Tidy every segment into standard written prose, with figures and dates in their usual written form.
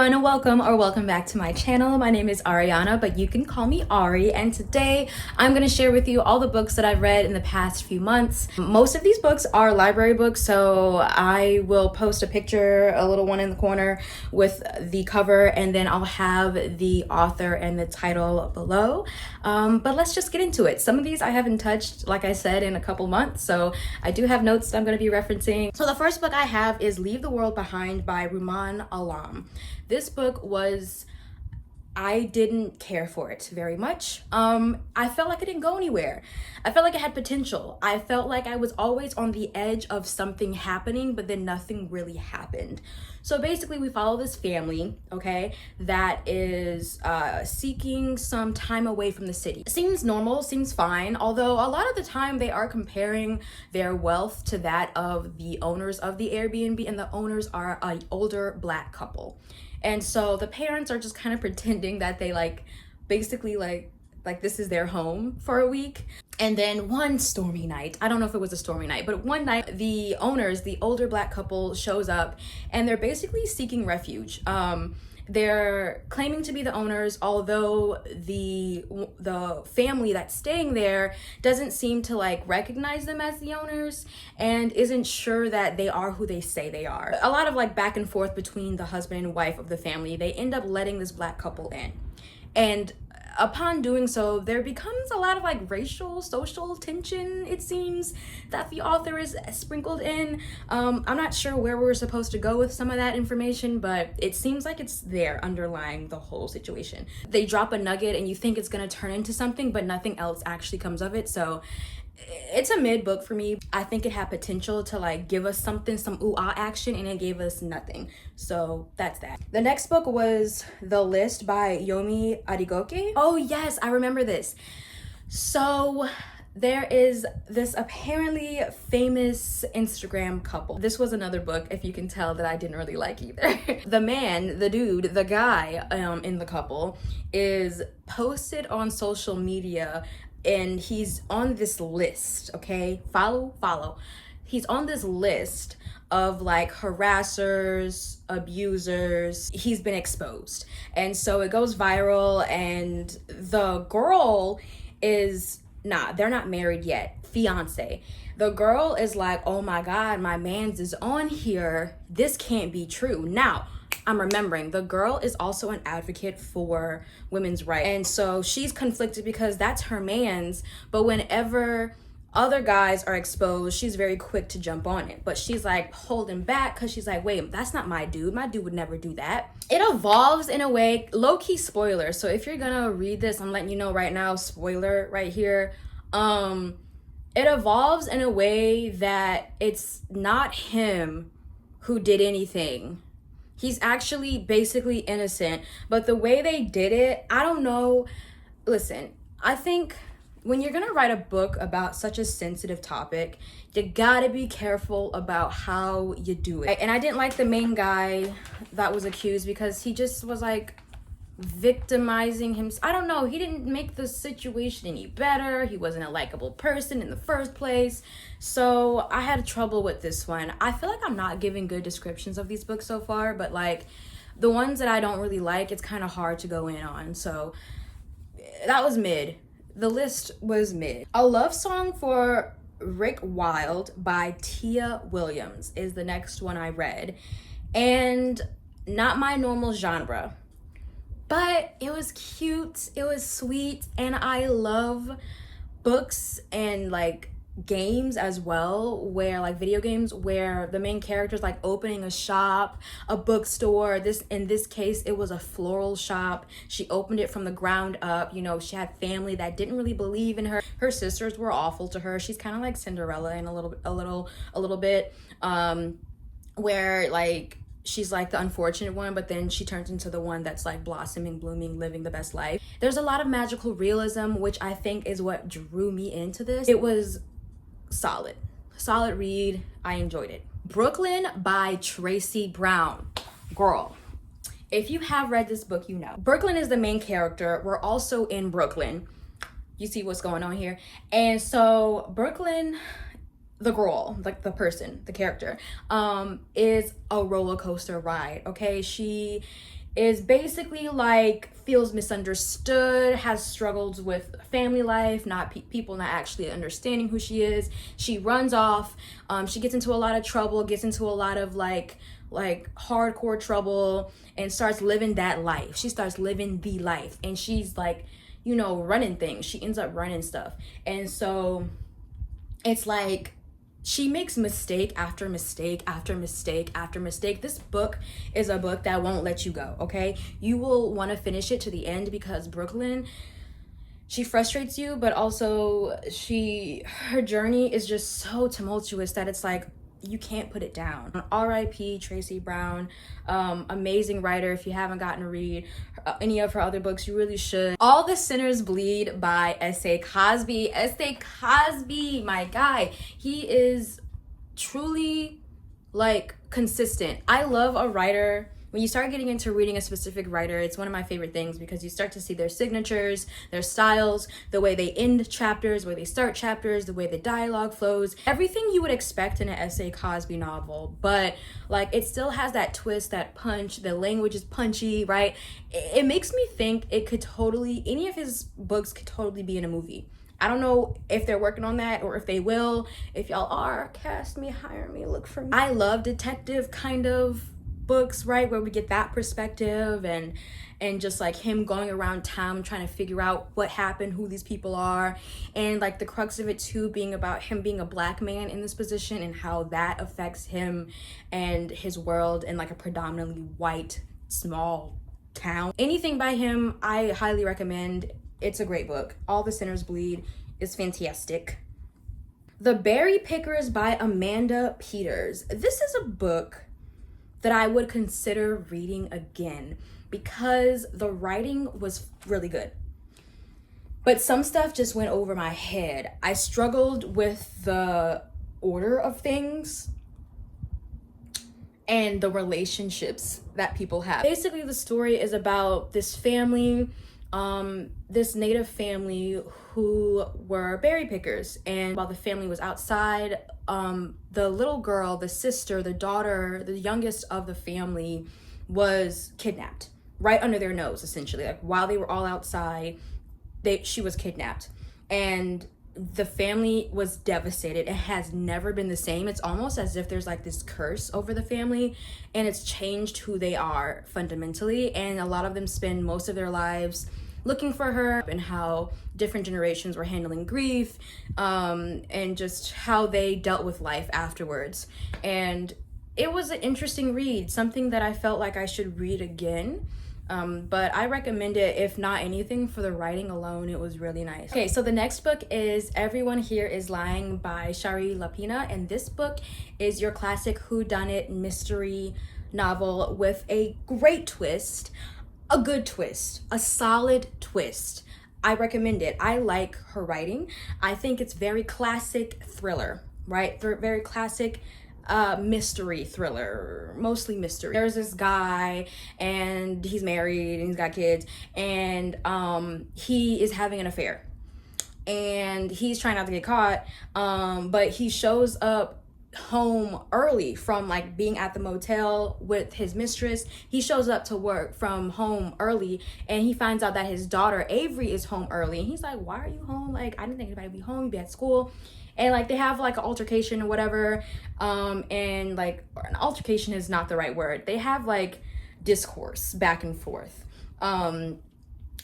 everyone, welcome back to my channel. My name is Ariana, but you can call me Ari, and today I'm going to share with you all the books that I've read in the past few months. Most of these books are library books, so I will post a picture, a little one in the corner with the cover, and then I'll have the author and the title below. But let's just get into it. Some of these I haven't touched, like I said, in a couple months, so I do have notes that I'm going to be referencing. So the first book I have is Leave the World Behind by Rumaan. This book I didn't care for it very much. I felt like it didn't go anywhere. I felt like it had potential. I felt like I was always on the edge of something happening, but then nothing really happened. So basically we follow this family, okay, that is seeking some time away from the city. Seems normal, seems fine, although a lot of the time they are comparing their wealth to that of the owners of the Airbnb, and the owners are an older Black couple. And so the parents are just kind of pretending that they basically this is their home for a week. And then one stormy night, I don't know if it was a stormy night, but one night the owners, the older Black couple, shows up and they're basically seeking refuge. They're claiming to be the owners, although the family that's staying there doesn't seem to recognize them as the owners and isn't sure that they are who they say they are. A lot of back and forth between the husband and wife of the family. They end up letting this Black couple in, and upon doing so, there becomes a lot of racial, social tension, it seems, that the author is sprinkled in. I'm not sure where we're supposed to go with some of that information, but it seems like it's there underlying the whole situation. They drop a nugget and you think it's gonna turn into something, but nothing else actually comes of it. So it's a mid book for me. I think it had potential to give us something, some ooh-ah action, and it gave us nothing. So that's that. The next book was The List by Yomi Adegoke. Oh yes, I remember this. So there is this apparently famous Instagram couple. This was another book, if you can tell, that I didn't really like either. The man, the dude, the guy in the couple is posted on social media, and he's on this list, okay? Follow. He's on this list of harassers, abusers. He's been exposed. And so it goes viral, and the girl is they're not married yet, fiance. The girl is like, oh my God, my man's is on here. This can't be true. Now, I'm remembering the girl is also an advocate for women's rights. And so she's conflicted because that's her man's, but whenever other guys are exposed, she's very quick to jump on it. But she's holding back because she's wait, that's not my dude. My dude would never do that. It evolves in a way, low-key spoiler. So if you're gonna read this, I'm letting you know right now, spoiler right here. It evolves in a way that it's not him who did anything. He's actually basically innocent, but the way they did it, I don't know. Listen, I think when you're gonna write a book about such a sensitive topic, you gotta be careful about how you do it. And I didn't like the main guy that was accused because he just was victimizing him. I don't know, he didn't make the situation any better. He wasn't a likable person in the first place. So I had trouble with this one. I feel like I'm not giving good descriptions of these books so far, but the ones that I don't really like, it's kind of hard to go in on. So that was mid. The List was mid. A Love Song for Rick Wilde by Tia Williams is the next one I read, and not my normal genre. But it was cute, it was sweet, and I love books and games as well, where video games where the main character's opening a shop, a bookstore. In this case, it was a floral shop. She opened it from the ground up. She had family that didn't really believe in her. Her sisters were awful to her. She's kind of like Cinderella in a little bit, where she's the unfortunate one, but then she turns into the one that's blossoming, blooming, living the best life. There's a lot of magical realism, which I think is what drew me into this. It was solid read. I enjoyed it. Brooklyn by Tracy Brown. Girl, if you have read this book, you know. Brooklyn is the main character. We're also in Brooklyn. You see what's going on here. And so Brooklyn, the girl, the person, the character, is a roller coaster ride, okay? She is basically like feels misunderstood, has struggles with family life, not people not actually understanding who she is. She runs off. She gets into a lot of trouble, gets into a lot of like hardcore trouble, and starts living that life. She starts living the life, and she's like, you know, running things. She ends up running stuff. And so it's like she makes mistake after mistake after mistake after mistake. This book is a book that won't let you go, okay? You will want to finish it to the end, because Brooklyn, she frustrates you, but also her journey is just so tumultuous that it's like you can't put it down. R.I.P. Tracy Brown, amazing writer. If you haven't gotten to read any of her other books, you really should. All the Sinners Bleed by S.A. Cosby. S.A. Cosby, my guy, he is truly like consistent. I love a writer. When you start getting into reading a specific writer, it's one of my favorite things, because you start to see their signatures, their styles, the way they end chapters, the way they start chapters, the way the dialogue flows, everything you would expect in an S.A. Cosby novel. But like, it still has that twist, that punch, the language is punchy, right? It makes me think it could totally, any of his books could totally be in a movie. I don't know if they're working on that or if they will. If y'all are, cast me, hire me, look for me. I love detective kind of books, right, where we get that perspective, and just like him going around town trying to figure out what happened, who these people are, and like the crux of it too being about him being a black man in this position and how that affects him and his world in like a predominantly white small town. Anything by him, I highly recommend. It's a great book. All the Sinners Bleed is fantastic. The Berry Pickers by Amanda Peters. This is a book that I would consider reading again, because the writing was really good. But some stuff just went over my head. I struggled with the order of things and the relationships that people have. Basically, the story is about this family, this native family who were berry pickers, and while the family was outside, the little girl, the sister, the daughter, the youngest of the family was kidnapped right under their nose, essentially. Like while they were all outside, she was kidnapped, and the family was devastated. It has never been the same. It's almost as if there's like this curse over the family, and it's changed who they are fundamentally. And a lot of them spend most of their lives looking for her, and how different generations were handling grief, and just how they dealt with life afterwards. And it was an interesting read, something that I felt like I should read again. But I recommend it, if not anything, for the writing alone. It was really nice. Okay, so the next book is Everyone Here Is Lying by Shari Lapena, and this book is your classic whodunit mystery novel with a great twist, a good twist, a solid twist. I recommend it. I like her writing. I think it's very classic thriller, right? Very classic mystery thriller, mostly mystery. There's this guy, and he's married and he's got kids, and he is having an affair, and he's trying not to get caught, but he shows up home early from like being at the motel with his mistress. He shows up to work from home early, and he finds out that his daughter Avery is home early, and he's like, why are you home? Like, I didn't think anybody would be home, you'd be at school. And like they have like an altercation or whatever, and like an altercation is not the right word. They have like discourse back and forth, and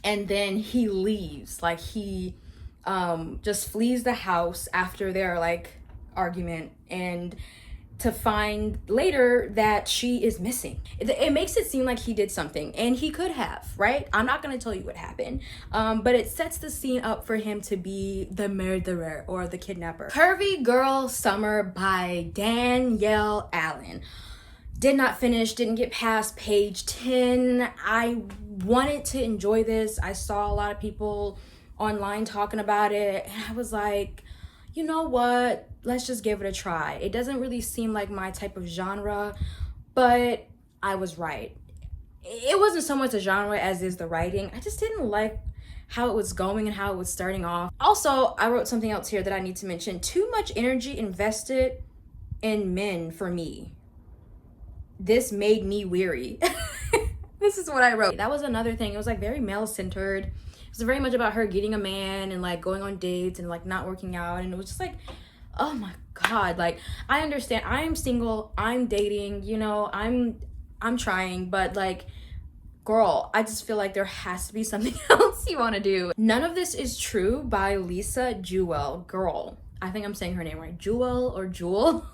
then he leaves. Like he just flees the house after their like argument, and to find later that she is missing. It makes it seem like he did something, and he could have, right? I'm not gonna tell you what happened, but it sets the scene up for him to be the murderer or the kidnapper. Curvy Girl Summer by Danielle Allen. Did not finish, didn't get past page 10. I wanted to enjoy this. I saw a lot of people online talking about it, and I was like, you know what, let's just give it a try. It doesn't really seem like my type of genre, but I was right. It wasn't so much a genre as is the writing. I just didn't like how it was going and how it was starting off. Also, I wrote something else here that I need to mention. Too much energy invested in men for me. This made me weary. This is what I wrote. That was another thing. It was like very male-centered. It was very much about her getting a man and like going on dates and like not working out. And it was just like, oh my God. Like, I understand. I am single. I'm dating. You know, I'm trying. But like, girl, I just feel like there has to be something else you want to do. None of This Is True by Lisa Jewell. Girl, I think I'm saying her name right. Jewell or Jewel.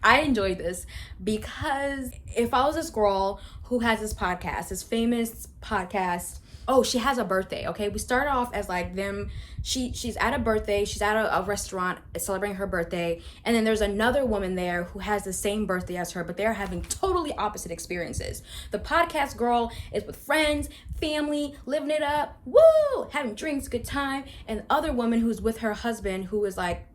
I enjoyed this because if I was this girl who has this podcast, this famous podcast, oh, she has a birthday, okay? We start off as like them, she's at a birthday, she's at a restaurant celebrating her birthday, and then there's another woman there who has the same birthday as her, but they're having totally opposite experiences. The podcast girl is with friends, family, living it up, woo, having drinks, good time, and the other woman who's with her husband who is like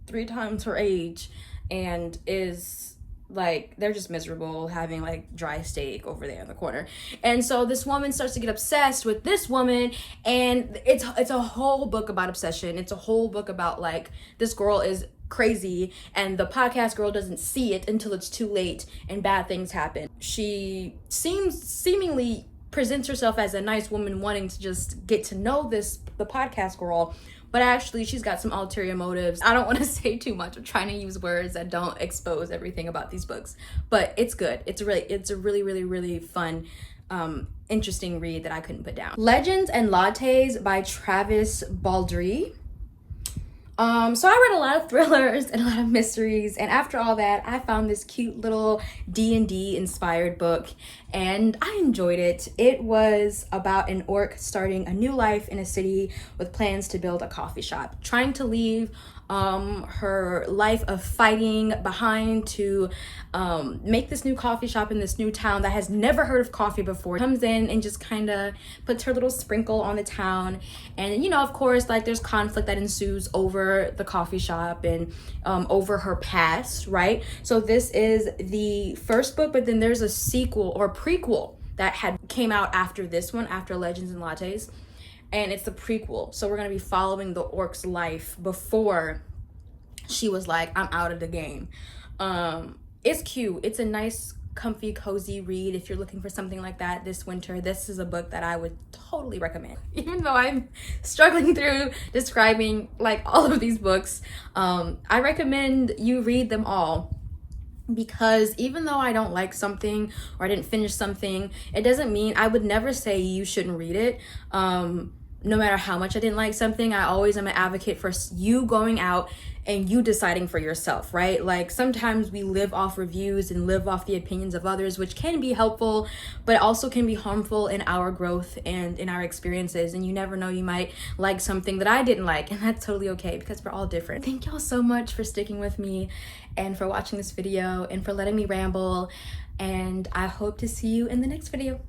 3 times her age and is like, they're just miserable, having like dry steak over there in the corner. And so this woman starts to get obsessed with this woman, and it's a whole book about obsession. It's a whole book about like, this girl is crazy and the podcast girl doesn't see it until it's too late and bad things happen. She seemingly presents herself as a nice woman wanting to just get to know the podcast girl, but actually she's got some ulterior motives. I don't want to say too much. I'm trying to use words that don't expose everything about these books, but it's good. It's a really fun, interesting read that I couldn't put down. Legends and Lattes by Travis Baldree. So I read a lot of thrillers and a lot of mysteries, and after all that, I found this cute little D&D inspired book, and I enjoyed it. It was about an orc starting a new life in a city with plans to build a coffee shop, trying to leave her life of fighting behind to make this new coffee shop in this new town that has never heard of coffee before. Comes in and just kind of puts her little sprinkle on the town, and you know, of course, like there's conflict that ensues over the coffee shop and over her past, right? So this is the first book, but then there's a sequel or prequel that came out after this one, after Legends and Lattes. And it's the prequel. So we're going to be following the orc's life before she was like, I'm out of the game. It's cute. It's a nice, comfy, cozy read. If you're looking for something like that this winter, this is a book that I would totally recommend. Even though I'm struggling through describing like all of these books, I recommend you read them all. Because even though I don't like something or I didn't finish something, it doesn't mean, I would never say you shouldn't read it. No matter how much I didn't like something, I always am an advocate for you going out and you deciding for yourself, right? Like sometimes we live off reviews and live off the opinions of others, which can be helpful, but also can be harmful in our growth and in our experiences. And you never know, you might like something that I didn't like, and that's totally okay because we're all different. Thank y'all so much for sticking with me and for watching this video and for letting me ramble. And I hope to see you in the next video.